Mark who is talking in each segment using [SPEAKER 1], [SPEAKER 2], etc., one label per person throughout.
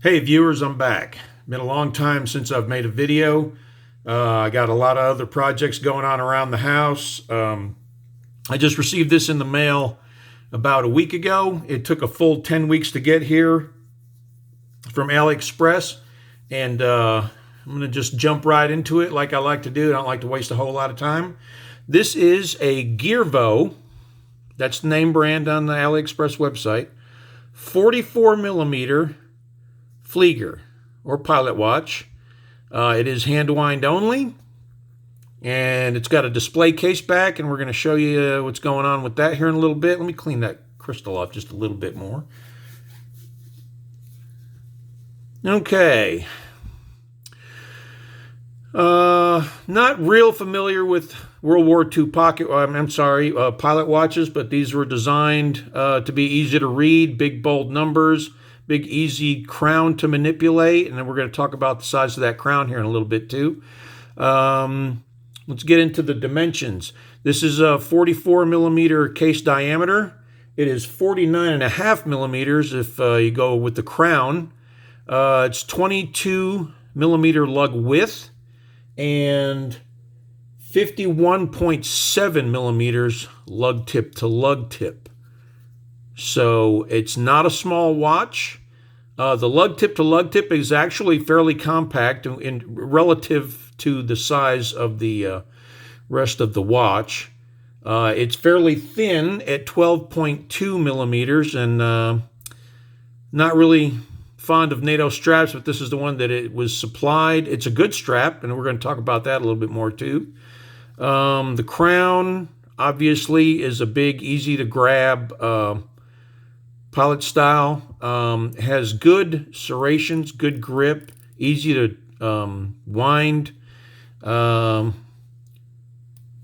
[SPEAKER 1] Hey viewers, I'm back. Been a long time since I've made a video. I got a lot of other projects going on around the house. I just received this in the mail about a week ago. It took a full 10 weeks to get here from AliExpress, and I'm going to just jump right into it like I like to do. I don't like to waste a whole lot of time. This is a Geervo, that's the name brand on the AliExpress website, 44 millimeter Flieger or pilot watch. It is hand wind only, and it's got a display case back, and we're going to show you what's going on with that here in a little bit. Let me clean that crystal off just a little bit more. Okay. Not real familiar with World War II pilot watches, but these were designed to be easy to read, big bold numbers, big easy crown to manipulate, and then we're going to talk about the size of that crown here in a little bit too. Let's get into the dimensions. This is a 44 millimeter case diameter. It is 49.5 millimeters if you go with the crown. It's 22 millimeter lug width and 51.7 millimeters lug tip to lug tip. So it's not a small watch. The lug tip to lug tip is actually fairly compact in relative to the size of the rest of the watch. It's fairly thin at 12.2 millimeters, and not really fond of NATO straps, but this is the one that it was supplied. It's a good strap, and we're going to talk about that a little bit more too. The crown obviously is a big, easy to grab pilot style. Has good serrations, good grip, easy to wind,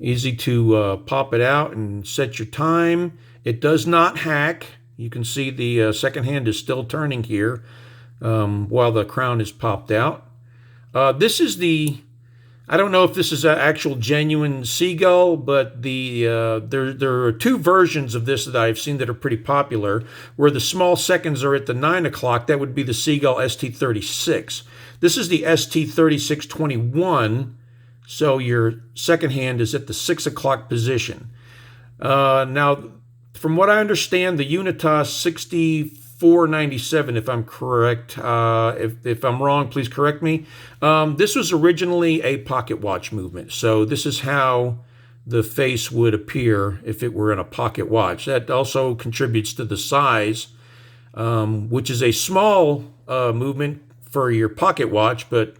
[SPEAKER 1] easy to pop it out and set your time. It does not hack. You can see the second hand is still turning here while the crown is popped out. This is I don't know if this is an actual genuine seagull, but there are two versions of this that I've seen that are pretty popular, where the small seconds are at the 9 o'clock. That would be the Seagull ST36. This is the ST3621, so your second hand is at the 6 o'clock position. Now, from what I understand, the Unitas 6497, if I'm correct. If I'm wrong, please correct me. This was originally a pocket watch movement, so this is how the face would appear if it were in a pocket watch. That also contributes to the size, which is a small movement for your pocket watch, but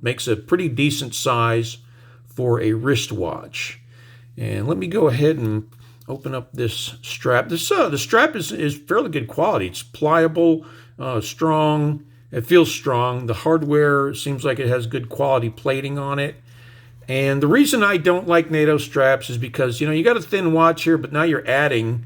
[SPEAKER 1] makes a pretty decent size for a wristwatch. And let me go ahead and open up this strap. The strap is fairly good quality. It's pliable, strong. It feels strong. The hardware seems like it has good quality plating on it. And the reason I don't like NATO straps is because, you got a thin watch here, but now you're adding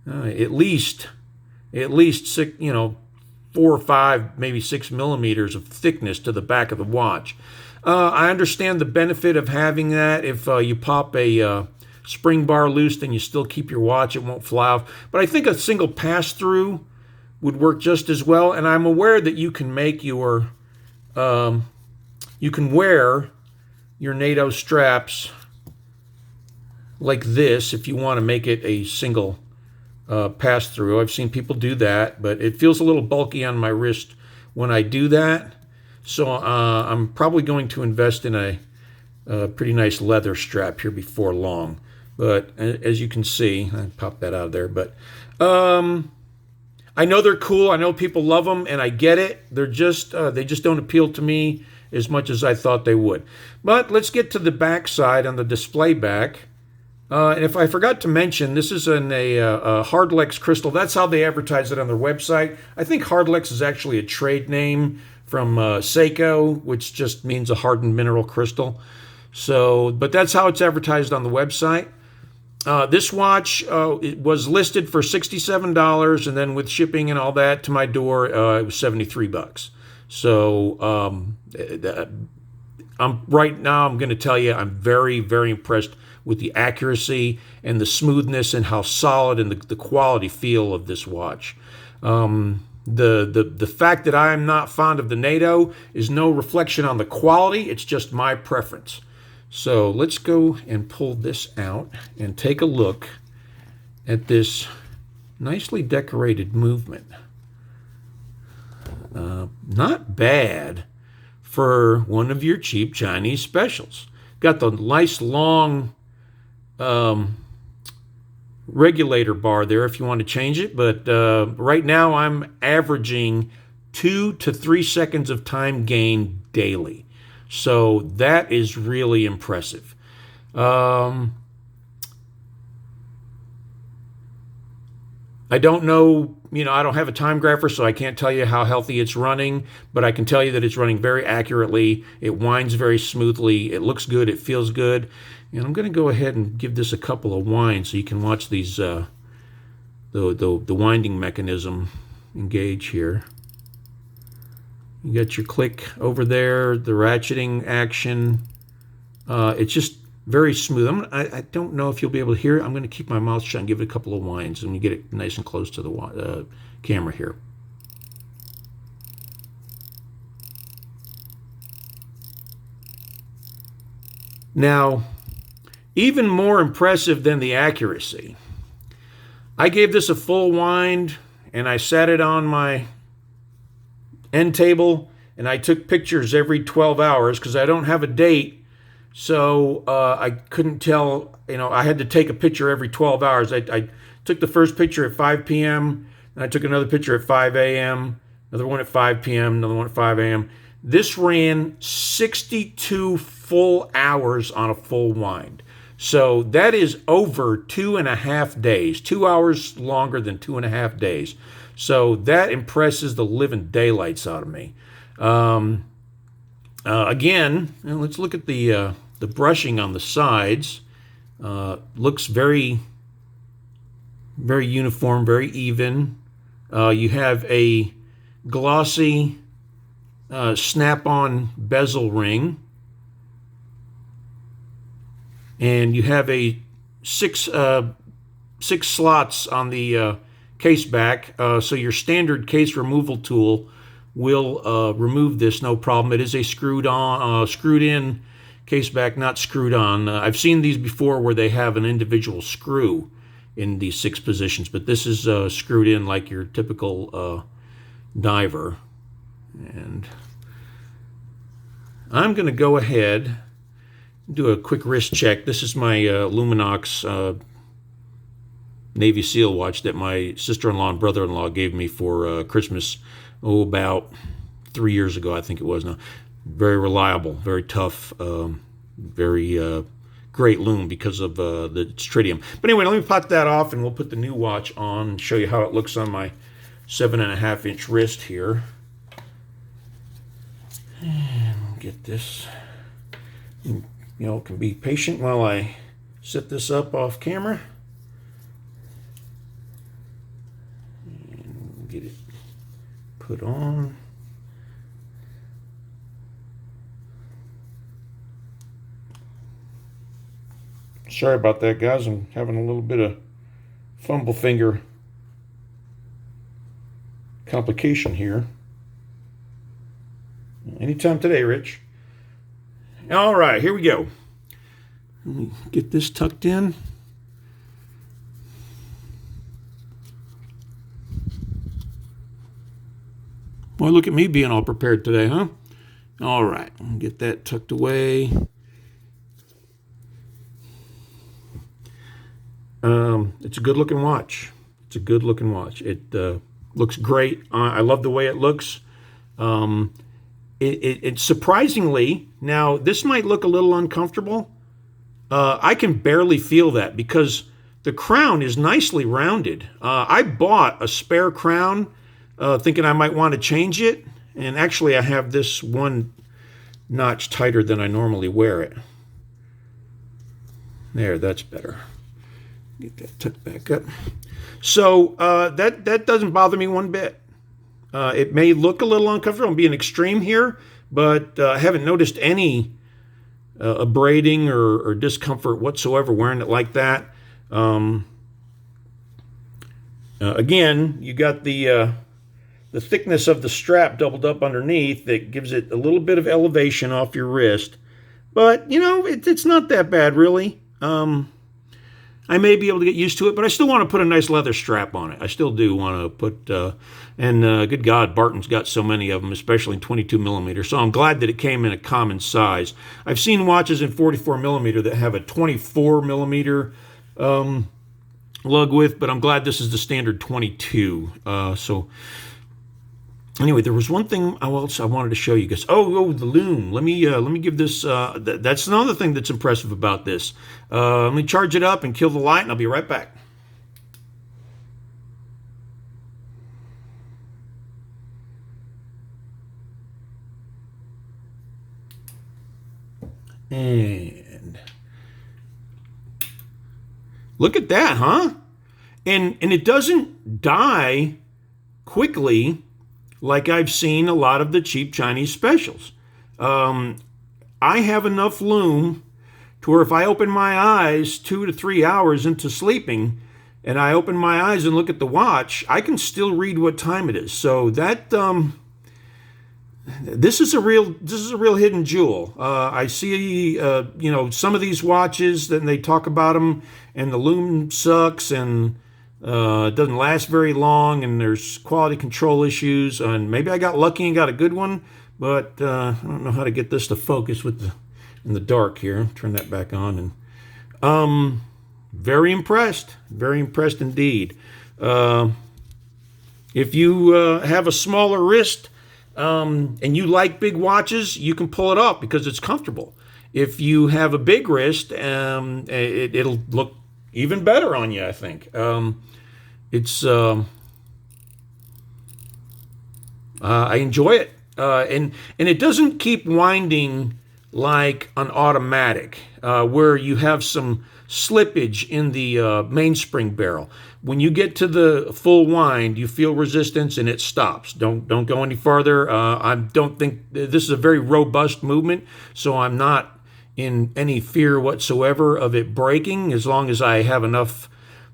[SPEAKER 1] at least 6, 4 or 5, maybe 6 millimeters of thickness to the back of the watch. I understand the benefit of having that. If you pop a spring bar loose, then you still keep your watch, it won't fly off. But I think a single pass-through would work just as well. And I'm aware that you can make you can wear your NATO straps like this if you want to make it a single pass-through. I've seen people do that, but it feels a little bulky on my wrist when I do that. So I'm probably going to invest in a pretty nice leather strap here before long. But as you can see, I popped that out of there. But I know they're cool. I know people love them, and I get it. They just don't appeal to me as much as I thought they would. But let's get to the back side on the display back. And if I forgot to mention, this is a Hardlex crystal. That's how they advertise it on their website. I think Hardlex is actually a trade name from Seiko, which just means a hardened mineral crystal. So, but that's how it's advertised on the website. This watch it was listed for $67, and then with shipping and all that to my door, it was $73. So I'm going to tell you, I'm very, very impressed with the accuracy and the smoothness and how solid and the quality feel of this watch. The fact that I am not fond of the NATO is no reflection on the quality. It's just my preference. So let's go and pull this out and take a look at this nicely decorated movement. Not bad for one of your cheap Chinese specials. Got the nice long regulator bar there if you want to change it, but right now I'm averaging 2 to 3 seconds of time gain daily. So that is really impressive. I don't know, I don't have a time grapher, so I can't tell you how healthy it's running, but I can tell you that it's running very accurately. It winds very smoothly. It looks good. It feels good. And I'm going to go ahead and give this a couple of winds so you can watch these, the winding mechanism engage here. You got your click over there, the ratcheting action. It's just very smooth. I don't know if you'll be able to hear it. I'm going to keep my mouth shut and give it a couple of winds and you get it nice and close to the camera here. Now, even more impressive than the accuracy, I gave this a full wind and I sat it on my end table and I took pictures every 12 hours because I don't have a date. So I couldn't tell, I had to take a picture every 12 hours. I took the first picture at 5 p.m. and I took another picture at 5 a.m., another one at 5 p.m., another one at 5 a.m. This ran 62 full hours on a full wind. So that is over 2.5 days, 2 hours longer than 2.5 days. So that impresses the living daylights out of me. Again, let's look at the brushing on the sides. Looks very, very uniform, very even. You have a glossy snap-on bezel ring. And you have a six slots on the case back. So your standard case removal tool will remove this, no problem. It is a screwed in case back, not screwed on. I've seen these before where they have an individual screw in these 6 positions, but this is screwed in like your typical diver. And I'm going to go ahead and do a quick wrist check. This is my Luminox Navy SEAL watch that my sister-in-law and brother-in-law gave me for Christmas, about 3 years ago, I think it was now. Very reliable, very tough, very great loom because of the tritium. But anyway, let me pop that off and we'll put the new watch on and show you how it looks on my 7.5-inch wrist here. And get this. Can be patient while I set this up off camera. And get it put on. Sorry about that, guys. I'm having a little bit of fumble finger complication here. Anytime today, Rich. All right, here we go. Let me get this tucked in. Boy, look at me being all prepared today, huh? All right, get that tucked away. It's a good-looking watch. It's a good-looking watch. It looks great. I love the way it looks. It surprisingly, now this might look a little uncomfortable. I can barely feel that because the crown is nicely rounded. I bought a spare crown thinking I might want to change it, and actually I have this one notch tighter than I normally wear it. There, that's better. Get that tucked back up. So that doesn't bother me one bit. It may look a little uncomfortable. I'm being extreme here, but I haven't noticed any abrading or discomfort whatsoever wearing it like that. Again, you got the the thickness of the strap doubled up underneath that gives it a little bit of elevation off your wrist. But, you know, it's not that bad, really. I may be able to get used to it, but I still want to put a nice leather strap on it. I still do want to put, good God, Barton's got so many of them, especially in 22 millimeter. So I'm glad that it came in a common size. I've seen watches in 44 millimeter that have a 24 millimeter lug width, but I'm glad this is the standard 22. So anyway, there was one thing else I wanted to show you guys. Oh, the loom. Let me give this. That's another thing that's impressive about this. Let me charge it up and kill the light, and I'll be right back. And look at that, huh? And it doesn't die quickly like I've seen a lot of the cheap Chinese specials. I have enough lume to where if I open my eyes 2 to 3 hours into sleeping and I open my eyes and look at the watch, I can still read what time it is. So that this is a real hidden jewel. I see some of these watches, then they talk about them and the lume sucks and it doesn't last very long, and there's quality control issues. And maybe I got lucky and got a good one, but I don't know how to get this to focus in the dark here. Turn that back on, and very impressed indeed. If you have a smaller wrist and you like big watches, you can pull it off because it's comfortable. If you have a big wrist, it'll look even better on you, I think. I enjoy it, and it doesn't keep winding like an automatic, where you have some slippage in the mainspring barrel. When you get to the full wind, you feel resistance and it stops. Don't go any farther. I don't think this is a very robust movement, so I'm not in any fear whatsoever of it breaking, as long as I have enough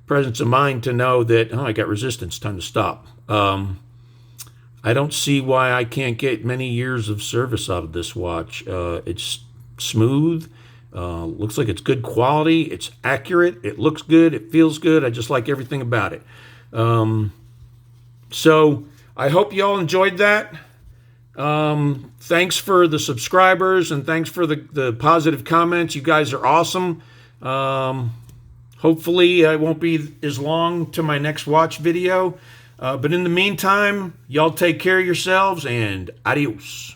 [SPEAKER 1] presence of mind to know that, I got resistance, time to stop. I don't see why I can't get many years of service out of this watch. It's smooth, looks like it's good quality, it's accurate, it looks good, it feels good. I just like everything about it. So I hope you all enjoyed that. Thanks for the subscribers, and thanks for the positive comments. You guys are awesome. Hopefully it won't be as long to my next watch video. But in the meantime, y'all take care of yourselves, and adios.